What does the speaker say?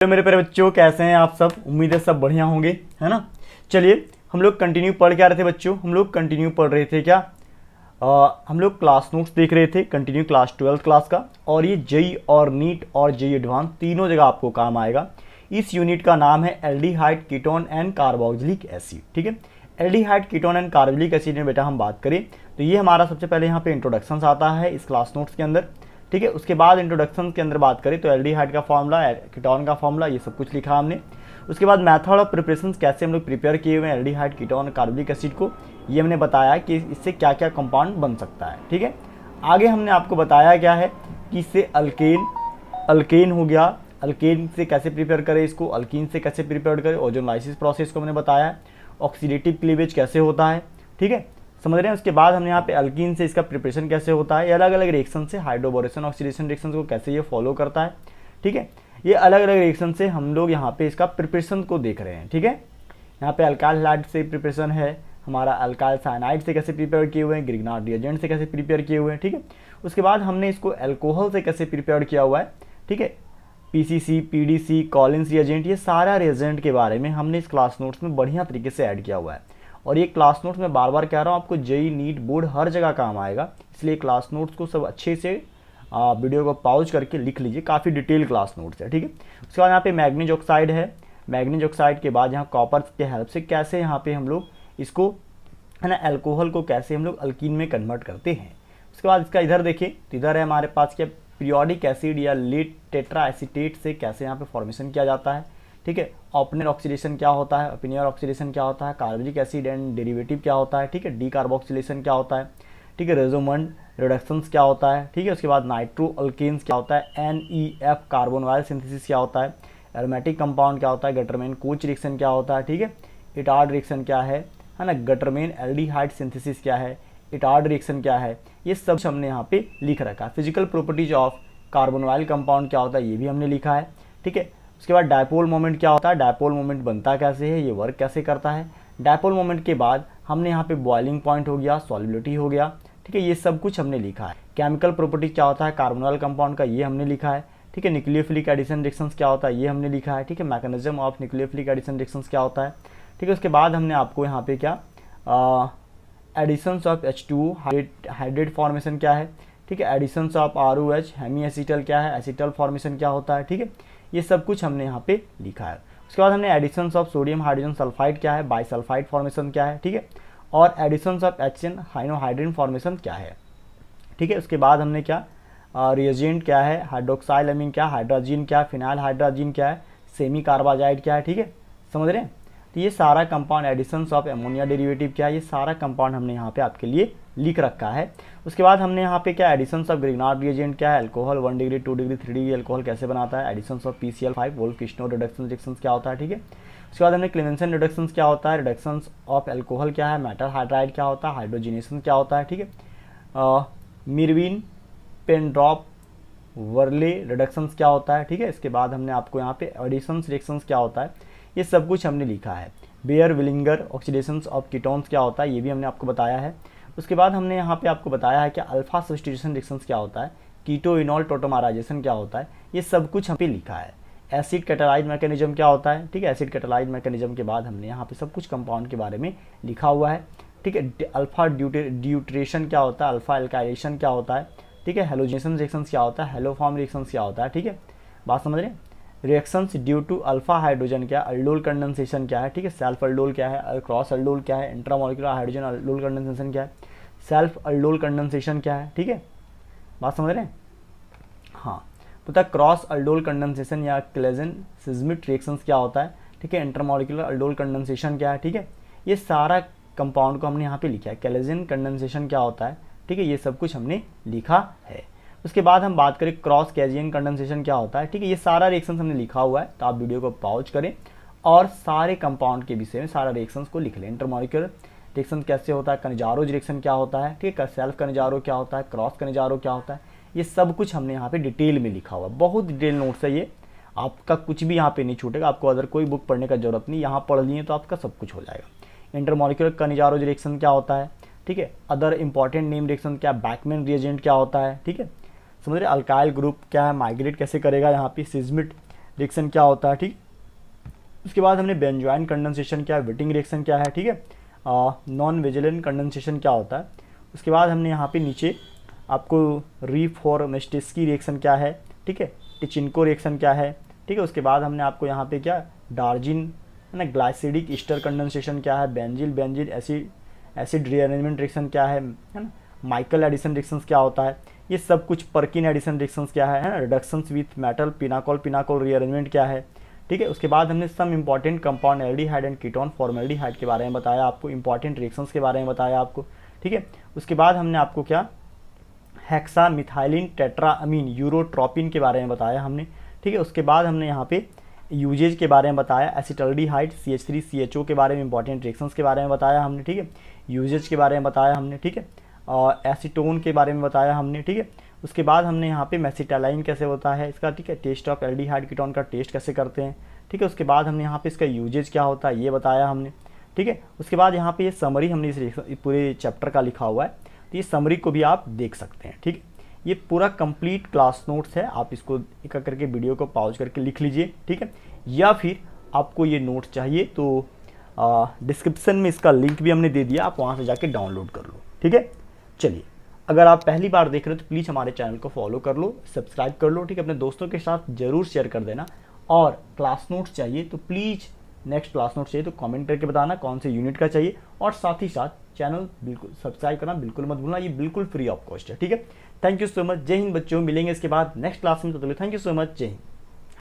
तो मेरे प्यारे बच्चों, कैसे हैं आप सब? उम्मीद है सब बढ़िया होंगे, है ना। चलिए हम लोग कंटिन्यू पढ़ क्या रहे थे बच्चों? हम लोग कंटिन्यू पढ़ रहे थे क्या? हम लोग क्लास नोट्स देख रहे थे, कंटिन्यू क्लास 12th क्लास का। और ये जेई और नीट और जेई एडवांस तीनों जगह आपको काम आएगा। इस यूनिट का नाम है aldehyde ketone and carboxylic acid. ठीक है, aldehyde ketone and carboxylic acid में बेटा हम बात करें तो ये हमारा सबसे पहले यहाँ पे इंट्रोडक्शन आता है इस क्लास नोट्स के अंदर। ठीक है, उसके बाद इंट्रोडक्शन के अंदर बात करें तो एल्डिहाइड का फॉर्मूला, कीटोन का फॉर्मूला, ये सब कुछ लिखा हमने। उसके बाद मेथड ऑफ प्रिपरेशन, कैसे हम लोग प्रिपेयर किए हुए हैं एल्डिहाइड कीटोन कार्बोक्सिलिक एसिड को, ये हमने बताया कि इससे क्या क्या कंपाउंड बन सकता है। ठीक है, आगे हमने आपको बताया क्या है कि इससे अल्केन हो गया, अल्केन से कैसे प्रिपेयर करें इसको, अल्कीन से कैसे प्रिपेयर करें, ओजोनलाइसिस प्रोसेस को हमने बताया है, ऑक्सीडेटिव क्लीवेज कैसे होता है। ठीक है, समझ रहे हैं। उसके बाद हमने यहाँ पे अल्कीन से इसका प्रिपरेशन कैसे होता है, ये अलग अलग रिएक्शन से हाइड्रोबोरेशन ऑक्सीडेशन रिएक्शन को कैसे ये फॉलो करता है। ठीक है, ये अलग अलग रिएक्शन से हम लोग यहाँ पे इसका प्रिपरेशन को देख रहे हैं। ठीक है, यहाँ पे अल्काइल हैलाइड से प्रिपरेशन है हमारा, अल्काइल साइनाइड से कैसे प्रिपेयर किए हुए हैं, ग्रिग्नार्ड रिएजेंट से कैसे प्रिपेयर किए हुए हैं। ठीक है, उसके बाद हमने इसको अल्कोहल से कैसे प्रिपेयर किया हुआ है। ठीक है, पीसीसी, पीडीसी, कॉलिन्स रिएजेंट, ये सारा रिएजेंट के बारे में हमने इस क्लास नोट्स में बढ़िया तरीके से ऐड किया हुआ है। और ये क्लास नोट्स में बार बार कह रहा हूँ आपको, जेई नीट बोर्ड हर जगह काम आएगा, इसलिए क्लास नोट्स को सब अच्छे से वीडियो को पॉज करके लिख लीजिए, काफ़ी डिटेल क्लास नोट्स है। ठीक है, उसके बाद यहाँ पे मैग्नीज ऑक्साइड है, मैग्नीज ऑक्साइड के बाद यहाँ कॉपर के हेल्प से कैसे यहाँ पे हम लोग इसको, है ना, अल्कोहल को कैसे हम लोग अल्कीन में कन्वर्ट करते हैं। उसके बाद इसका इधर देखिए तो इधर है हमारे पास क्या, पीरियोडिक एसिड या लेट टेट्रा एसीटेट से कैसे यहाँ पे फॉर्मेशन किया जाता है। ठीक है, ओपनर ऑक्सीडेशन क्या होता है, ओपिनियर ऑक्सीडेशन क्या होता है, कार्बोनिक एसिड एंड डेरिवेटिव क्या होता है। ठीक है, डी कार्बोक्सिलेशन क्या होता है। ठीक है, रेजोमंड रिडक्शंस क्या होता है। ठीक है, उसके बाद नाइट्रो अल्केन्स क्या होता है, NEF कार्बोनवाइल सिंथेसिस क्या होता है, एरोमेटिक कंपाउंड क्या होता है, गटरमेन कोच रिएक्शन क्या होता है। ठीक है, इटार्ड रिएक्शन क्या है ना, गटरमेन एल्डिहाइड सिंथेसिस क्या है, इटार्ड रिएक्शन क्या है, ये सब हमने यहाँ पे लिख रखा है। फिजिकल प्रॉपर्टीज ऑफ कार्बोनवाइल कंपाउंड क्या होता है, ये भी हमने लिखा है। ठीक है, उसके बाद डायपोल मोमेंट क्या होता है, डायपोल मोमेंट बनता कैसे है, ये वर्क कैसे करता है। डायपोल मोमेंट के बाद हमने यहाँ पे बॉइलिंग पॉइंट हो गया, सॉल्युबिलिटी हो गया। ठीक है, ये सब कुछ हमने लिखा है। केमिकल प्रॉपर्टी क्या होता है कार्बोनवाइल कंपाउंड का, ये हमने लिखा है। ठीक है, न्यूक्लियोफिलिक एडिशन रिएक्शंस क्या होता है, ये हमने लिखा है। ठीक है, mechanism of nucleophilic addition reactions क्या होता है। ठीक है, उसके बाद हमने आपको यहाँ पे क्या, editions of H2 hydrate formation क्या है। ठीक है, additions of ROH hemiacetal क्या है, एसिटल फॉर्मेशन क्या होता है। ठीक है, ये सब कुछ हमने यहाँ पे लिखा है। उसके बाद हमने additions of sodium hydrogen sulphide क्या है, बाइसल्फाइड फॉर्मेशन क्या है। ठीक है, और additions of HN cyanohydrin formation क्या है। ठीक है, उसके बाद हमने क्या, रिएजेंट क्या है, हाइड्रोक्साइल अमीन क्या, हाइड्रोजीन क्या, फिनाइल हाइड्रोजीन क्या है, सेमी कार्बाजाइड क्या है। ठीक है, समझ रहे हैं। तो ये सारा compound, additions of ammonia derivative क्या है, ये सारा कंपाउंड हमने यहाँ पे आपके लिए लिख रखा है। उसके बाद हमने यहाँ पे क्या, एडिशंस ऑफ ग्रिग्नार्ड रिएजेंट क्या है, alcohol 1 degree 2 degree 3 degree alcohol कैसे बनाता है, additions of PCl5 Wolff Kishner reduction reactions क्या होता है। ठीक है, उसके बाद हमने क्लेमेंसन रिडक्शंस क्या होता है, रिडक्शंस ऑफ अल्कोहल क्या है, मेटल हाइड्राइड क्या होता है, हाइड्रोजिनेशन क्या होता है। ठीक है, मिरविन पेनड्रॉप वर्ले रिडक्शंस क्या होता है। ठीक है, इसके बाद हमने आपको यहाँ पे एडिशंस रिएक्शंस क्या होता है, ये सब कुछ हमने लिखा है। बेयर विलिंगर ऑक्सीडेशंस ऑफ कीटोन्स क्या होता है, ये भी हमने आपको बताया है। उसके बाद हमने यहाँ पे आपको बताया है कि अल्फा सब्स्टिट्यूशन रिएक्शंस क्या होता है, कीटो इनॉल टोटोमराइजेशन क्या होता है, ये सब कुछ हम पे लिखा है। एसिड कैटालाइज मैकेनिज्म क्या होता है। ठीक है, एसिड कैटालाइज मैकेनिज्म के बाद हमने यहाँ पे सब कुछ कंपाउंड के बारे में लिखा हुआ है। ठीक है, अल्फा ड्यूट्रेशन क्या होता है, अल्फा एल्काइलेशन क्या होता है। ठीक है, हेलोजेनेशन रिएक्शंस क्या होता है, हेलोफॉर्म रिएक्शंस क्या होता है। ठीक है, बात समझ रहे हैं। Reactions due to alpha hydrogen क्या है, अल्डोल कंडेंसेशन क्या है। ठीक है, सेल्फ अल्डोल क्या है, क्रॉस अल्डोल क्या है, इंट्रामोलिकुलर हाइड्रोजन अल्डोल कंडेंसेशन क्या है, सेल्फ अल्डोल कंडेंसेशन क्या है। ठीक है, बात समझ रहे हैं। हाँ, पता है क्रॉस अल्डोल कंडेंसेशन या क्लेजन सिस्मिट रिएक्शंस क्या होता है। ठीक है, इंटरमोलिकुलर अल्डोल कंडेंसेशन क्या है। ठीक है, ये सारा कंपाउंड को हमने यहाँ पे लिखा है। क्लेजन कंडेंसेशन क्या होता है। ठीक है, ये सब कुछ हमने लिखा है। उसके बाद हम बात करें क्रॉस कैजियन कंडेंसेशन क्या होता है। ठीक है, ये सारा रिएक्शंस हमने लिखा हुआ है, तो आप वीडियो को पॉज करें और सारे कंपाउंड के विषय में सारा रिएक्शंस को लिख लें। इंटरमोलिकुलर रिएक्शन कैसे होता है, कनिजारो रिएक्शन क्या होता है। ठीक है, सेल्फ कनिजारो क्या होता है, क्रॉस कनिजारो क्या होता है, ये सब कुछ हमने यहाँ पे डिटेल में लिखा हुआ है। बहुत डिटेल नोट्स है ये, आपका कुछ भी यहाँ पे नहीं छूटेगा। आपको अदर कोई बुक पढ़ने का जरूरत नहीं, यहाँ पढ़ लिए तो आपका सब कुछ हो जाएगा। इंटरमोलिकुलर कनिजारो रिएक्शन क्या होता है। ठीक है, अदर इंपॉर्टेंट नेम रिएक्शन क्या, बैकमैन रिएजेंट क्या होता है। ठीक है, समझ रहे, अल्काइल ग्रुप क्या है, माइग्रेट कैसे करेगा यहाँ पे, सिस्मिट रिएक्शन क्या होता है, ठीक। उसके बाद हमने बेंजोइन कंडेंसेशन क्या है, विटिंग रिएक्शन क्या है, ठीक है, नॉन वेजिलेंट कंडेंसेशन क्या होता है। उसके बाद हमने यहाँ पे नीचे आपको रीफॉर्मेस्टेस्की रिएक्शन क्या है, ठीक है, टिचिनको रिएक्शन क्या है, ठीक है। उसके बाद हमने आपको यहाँ पे क्या डार्जिन है ना, ग्लाइसिडिक ईस्टर कंडेंसेशन क्या है, benzyl benzyl acid rearrangement reaction क्या है ना, माइकल एडिशन रिएक्शंस क्या होता है, ये सब कुछ पर्किन एडिशन रिएक्शंस क्या है ना, reductions with metal pinacol pinacol rearrangement क्या है, ठीक है। उसके बाद हमने some important compound aldehyde and ketone formaldehyde के बारे में बताया आपको, इंपॉर्टेंट रिएक्शंस के बारे में बताया आपको, ठीक है। उसके बाद हमने आपको क्या हेक्सा मिथाइलिन टेट्राअमीन यूरोट्रोपिन के बारे में बताया हमने, ठीक है। उसके बाद हमने यहाँ पे यूजेज के बारे में बताया, एसिटल्डिहाइड CH3CHO के बारे में इंपॉर्टेंट रिएक्शंस के बारे में बताया हमने, ठीक है। यूजेज के बारे में बताया हमने, ठीक है। एसीटोन के बारे में बताया हमने, ठीक है। उसके बाद हमने यहाँ पे मेसिटालाइन कैसे होता है इसका, ठीक है, टेस्ट ऑफ एल्डिहाइड कीटोन का टेस्ट कैसे करते हैं, ठीक है। उसके बाद हमने यहाँ पे इसका यूजेज क्या होता है ये बताया हमने, ठीक है। उसके बाद यहाँ पे ये समरी हमने इस पूरे चैप्टर का लिखा हुआ है, तो ये समरी को भी आप देख सकते हैं, ठीक है। ये पूरा कंप्लीट क्लास नोट्स है, आप इसको एक करके वीडियो को पॉज करके लिख लीजिए, ठीक है। या फिर आपको ये नोट्स चाहिए तो डिस्क्रिप्शन में इसका लिंक भी हमने दे दिया, आप वहाँ से जाके डाउनलोड कर लो, ठीक है। चलिए, अगर आप पहली बार देख रहे हो तो प्लीज़ हमारे चैनल को फॉलो कर लो, सब्सक्राइब कर लो, ठीक है। अपने दोस्तों के साथ ज़रूर शेयर कर देना, और क्लास नोट्स चाहिए तो प्लीज़ नेक्स्ट क्लास नोट चाहिए तो कमेंट करके बताना कौन से यूनिट का चाहिए, और साथ ही साथ चैनल बिल्कुल सब्सक्राइब करना बिल्कुल मत भूलना, ये बिल्कुल फ्री ऑफ कॉस्ट है, ठीक है। थैंक यू सो मच, जय हिंद बच्चों, मिलेंगे इसके बाद नेक्स्ट क्लास में, तो थैंक यू सो मच, जय हिंद।